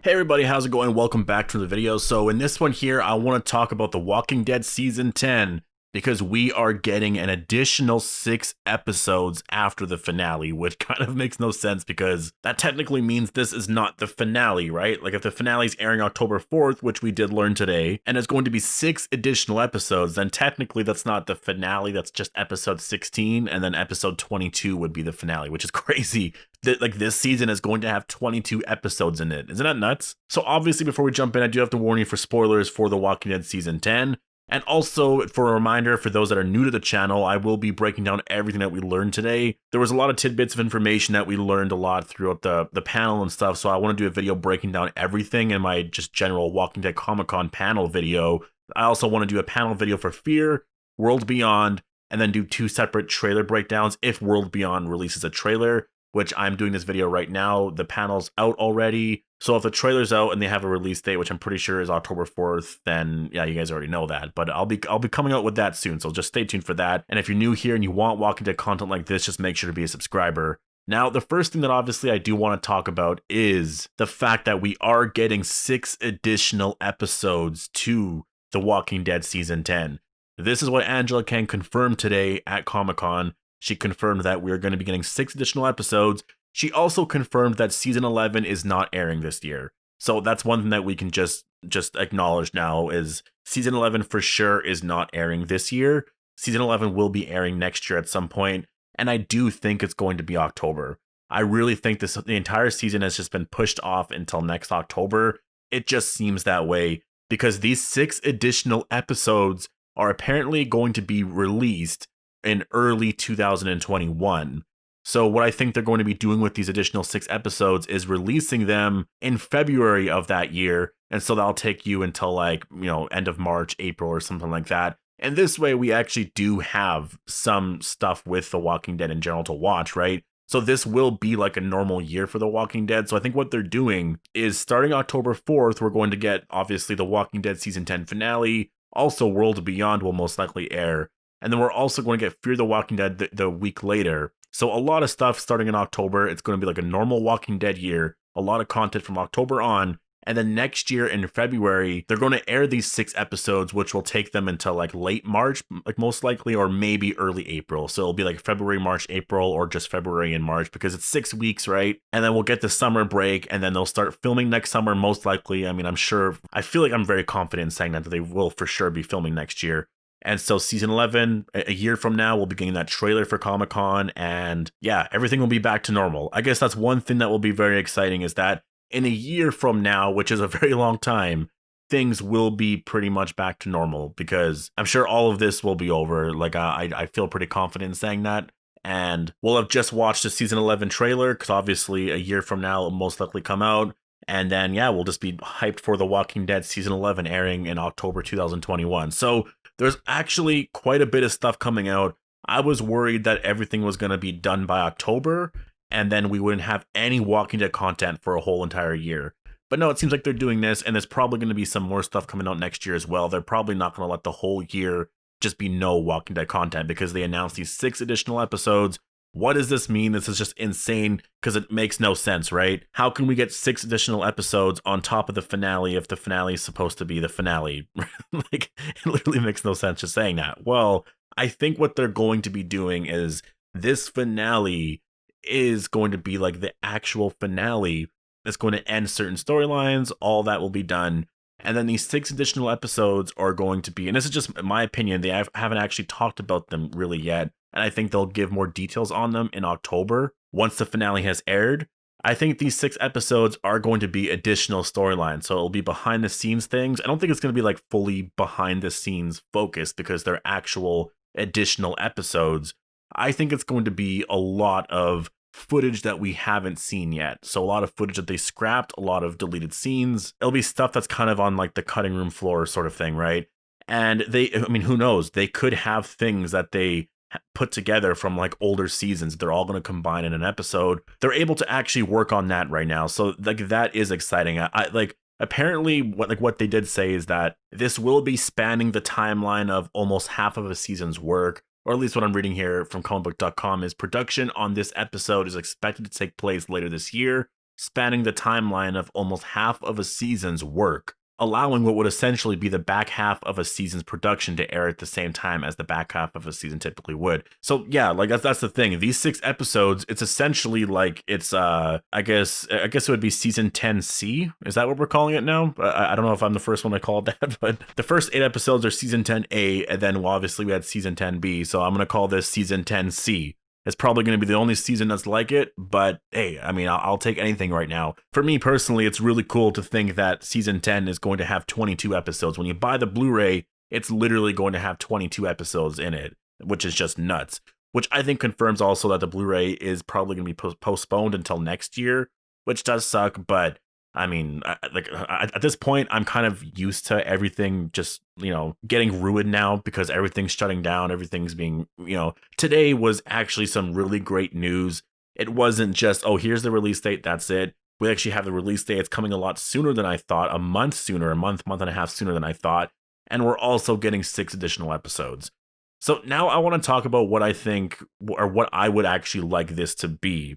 Hey everybody, how's it going? Welcome back to the video. So in this one here, I want to talk about The Walking Dead Season 10 because we are getting an additional 6 episodes after the finale, which kind of makes no sense because that technically means this is not the finale, right? Like if the finale is airing October 4th, which we did learn today, and it's going to be 6 additional episodes, then technically that's not the finale, that's just episode 16, and then episode 22 would be the finale, which is crazy. Like this season is going to have 22 episodes in it. Isn't that nuts? So obviously before we jump in, I do have to warn you for spoilers for The Walking Dead Season 10. And also for a reminder for those that are new to the channel, I will be breaking down everything that we learned today. There was a lot of tidbits of information that we learned a lot throughout the panel and stuff. So I want to do a video breaking down everything in my just general Walking Dead Comic-Con panel video. I also want to do a panel video for Fear, World Beyond, and then do 2 separate trailer breakdowns if World Beyond releases a trailer, which I'm doing this video right now. The panel's out already. So if the trailer's out and they have a release date, which I'm pretty sure is October 4th, then yeah, you guys already know that. But I'll be coming out with that soon, so just stay tuned for that. And if you're new here and you want Walking Dead content like this, just make sure to be a subscriber. Now, the first thing that obviously I do want to talk about is the fact that we are getting 6 additional episodes to The Walking Dead Season 10. This is what Angela Kang confirmed today at Comic-Con. She confirmed that we're going to be getting 6 additional episodes. She also confirmed that Season 11 is not airing this year. So that's one thing that we can just acknowledge now is Season 11 for sure is not airing this year. Season 11 will be airing next year at some point, and I do think it's going to be October. I really think the entire season has just been pushed off until next October. It just seems that way because these 6 additional episodes are apparently going to be released in early 2021. So what I think they're going to be doing with these additional 6 episodes is releasing them in February of that year. And so that'll take you until like, end of March, April or something like that. And this way we actually do have some stuff with The Walking Dead in general to watch, right? So this will be like a normal year for The Walking Dead. So I think what they're doing is starting October 4th, we're going to get obviously The Walking Dead Season 10 finale. Also World Beyond will most likely air. And then we're also going to get Fear the Walking Dead the week later. So a lot of stuff starting in October. It's going to be like a normal Walking Dead year. A lot of content from October on. And then next year in February, they're going to air these 6 episodes, which will take them until like late March, like most likely, or maybe early April. So it'll be like February, March, April, or just February and March because it's 6 weeks, right? And then we'll get the summer break and then they'll start filming next summer, most likely. I mean, I feel like I'm very confident in saying that they will for sure be filming next year. And so Season 11, a year from now, we'll be getting that trailer for Comic-Con. And yeah, everything will be back to normal. I guess that's one thing that will be very exciting is that in a year from now, which is a very long time, things will be pretty much back to normal because I'm sure all of this will be over. Like I feel pretty confident in saying that. And we'll have just watched the Season 11 trailer because obviously a year from now, it'll most likely come out. And then, yeah, we'll just be hyped for The Walking Dead Season 11 airing in October 2021. So there's actually quite a bit of stuff coming out. I was worried that everything was going to be done by October, and then we wouldn't have any Walking Dead content for a whole entire year. But no, it seems like they're doing this, and there's probably going to be some more stuff coming out next year as well. They're probably not going to let the whole year just be no Walking Dead content because they announced these 6 additional episodes. What does this mean? This is just insane because it makes no sense, right? How can we get 6 additional episodes on top of the finale if the finale is supposed to be the finale? Like, it literally makes no sense just saying that. Well, I think what they're going to be doing is this finale is going to be like the actual finale. It's going to end certain storylines. All that will be done. And then these 6 additional episodes are going to be, and this is just my opinion, they haven't actually talked about them really yet. And I think they'll give more details on them in October once the finale has aired. I think these 6 episodes are going to be additional storylines. So it'll be behind the scenes things. I don't think it's going to be like fully behind the scenes focused because they're actual additional episodes. I think it's going to be a lot of footage that we haven't seen yet. So a lot of footage that they scrapped, a lot of deleted scenes. It'll be stuff that's kind of on like the cutting room floor sort of thing, right? And who knows? They could have things that they put together from like older seasons. They're all going to combine in an episode. They're able to actually work on that right now. So like that is exciting. I like apparently what they did say is that this will be spanning the timeline of almost half of a season's work. Or at least what I'm reading here from comicbook.com is production on this episode is expected to take place later this year. spanning the timeline of almost half of a season's work, allowing what would essentially be the back half of a season's production to air at the same time as the back half of a season typically would. So yeah, like that's the thing. These 6 episodes, it's essentially like it's I guess it would be season 10C. Is that what we're calling it now? I don't know if I'm the first one to call it that, but the first 8 episodes are season 10A, and then obviously we had season 10B. So I'm gonna call this season 10C. It's probably going to be the only season that's like it, but hey, I mean, I'll take anything right now. For me personally, it's really cool to think that season 10 is going to have 22 episodes. When you buy the Blu-ray, it's literally going to have 22 episodes in it, which is just nuts. Which I think confirms also that the Blu-ray is probably going to be postponed until next year, which does suck, but I mean, at this point, I'm kind of used to everything just, getting ruined now because everything's shutting down. Everything's being, today was actually some really great news. It wasn't just, oh, here's the release date. That's it. We actually have the release date. It's coming a lot sooner than I thought, a month sooner, month and a half sooner than I thought. And we're also getting 6 additional episodes. So now I want to talk about what I think or what I would actually like this to be.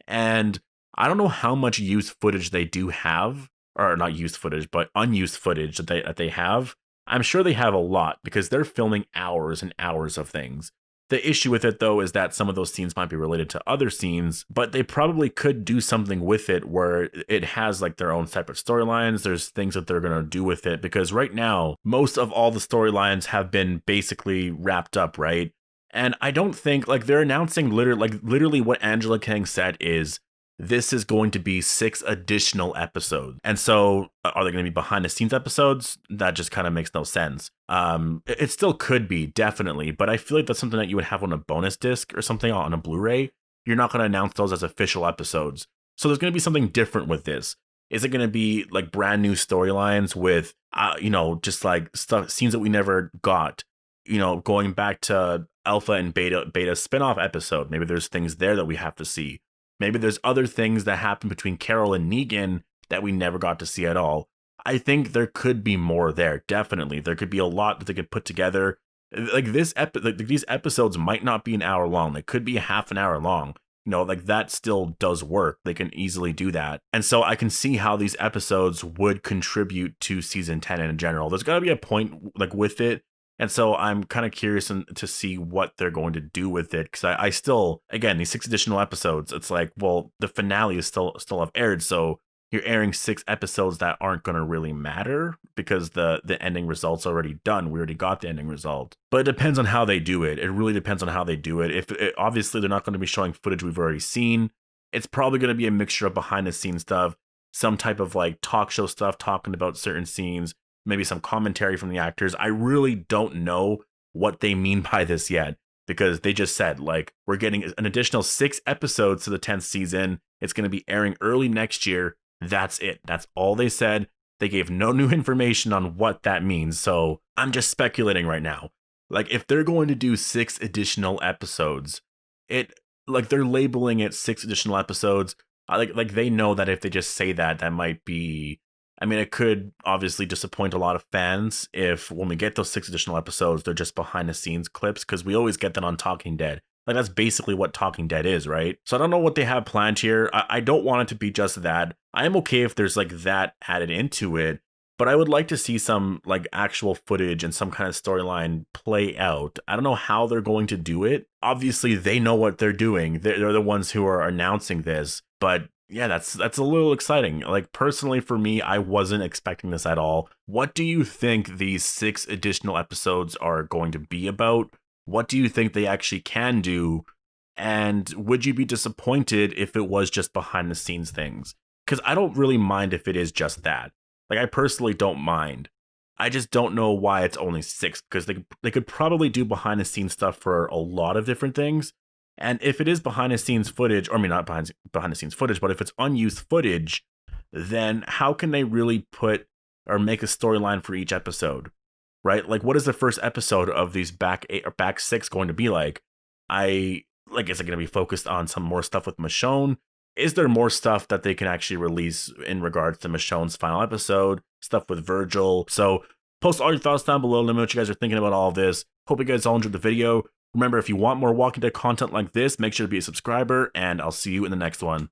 And I don't know how much used footage they do have, or not used footage, but unused footage that they have. I'm sure they have a lot because they're filming hours and hours of things. The issue with it, though, is that some of those scenes might be related to other scenes, but they probably could do something with it where it has like their own separate storylines. There's things that they're going to do with it because right now, most of all the storylines have been basically wrapped up, right? And I don't think like they're announcing literally what Angela Kang said is, this is going to be 6 additional episodes. And so are they going to be behind the scenes episodes? That just kind of makes no sense. It still could be, definitely, but I feel like that's something that you would have on a bonus disc or something on a Blu-ray. You're not going to announce those as official episodes. So there's going to be something different with this. Is it going to be like brand new storylines with, just like stuff, scenes that we never got, going back to Alpha and Beta spinoff episode? Maybe there's things there that we have to see. Maybe there's other things that happen between Carol and Negan that we never got to see at all. I think there could be more there, definitely. There could be a lot that they could put together. Like these episodes might not be an hour long. They could be a half an hour long. That still does work. They can easily do that. And so I can see how these episodes would contribute to season 10 in general. There's got to be a point with it. And so I'm kind of curious to see what they're going to do with it. Because I still, again, these 6 additional episodes, it's like, well, the finale is still have aired. So you're airing 6 episodes that aren't going to really matter because the ending result's already done. We already got the ending result. But it depends on how they do it. It really depends on how they do it. Obviously, they're not going to be showing footage we've already seen. It's probably going to be a mixture of behind the scenes stuff, some type of like talk show stuff talking about certain scenes, maybe some commentary from the actors. I really don't know what they mean by this yet because they just said, like, we're getting an additional 6 episodes to the 10th season. It's going to be airing early next year. That's it. That's all they said. They gave no new information on what that means. So I'm just speculating right now. Like, if they're going to do 6 additional episodes, they're labeling it 6 additional episodes. Like they know that if they just say that, that might be, it could obviously disappoint a lot of fans if when we get those 6 additional episodes, they're just behind the scenes clips because we always get that on Talking Dead. Like that's basically what Talking Dead is, right? So I don't know what they have planned here. I don't want it to be just that. I am okay if there's like that added into it, but I would like to see some like actual footage and some kind of storyline play out. I don't know how they're going to do it. Obviously, they know what they're doing. They're the ones who are announcing this, but yeah, that's a little exciting. Like personally for me, I wasn't expecting this at all. What do you think these 6 additional episodes are going to be about? What do you think they actually can do? And would you be disappointed if it was just behind the scenes things? Because I don't really mind if it is just that. Like I personally don't mind. I just don't know why it's only 6 because they could probably do behind the scenes stuff for a lot of different things. And if it is behind the scenes footage, or not behind the scenes footage, but if it's unused footage, then how can they really put or make a storyline for each episode, right? Like, what is the first episode of these back 8 or back 6 going to be like? Is it going to be focused on some more stuff with Michonne? Is there more stuff that they can actually release in regards to Michonne's final episode? Stuff with Virgil? So post all your thoughts down below. Let me know what you guys are thinking about all of this. Hope you guys all enjoyed the video. Remember, if you want more Walking Dead content like this, make sure to be a subscriber, and I'll see you in the next one.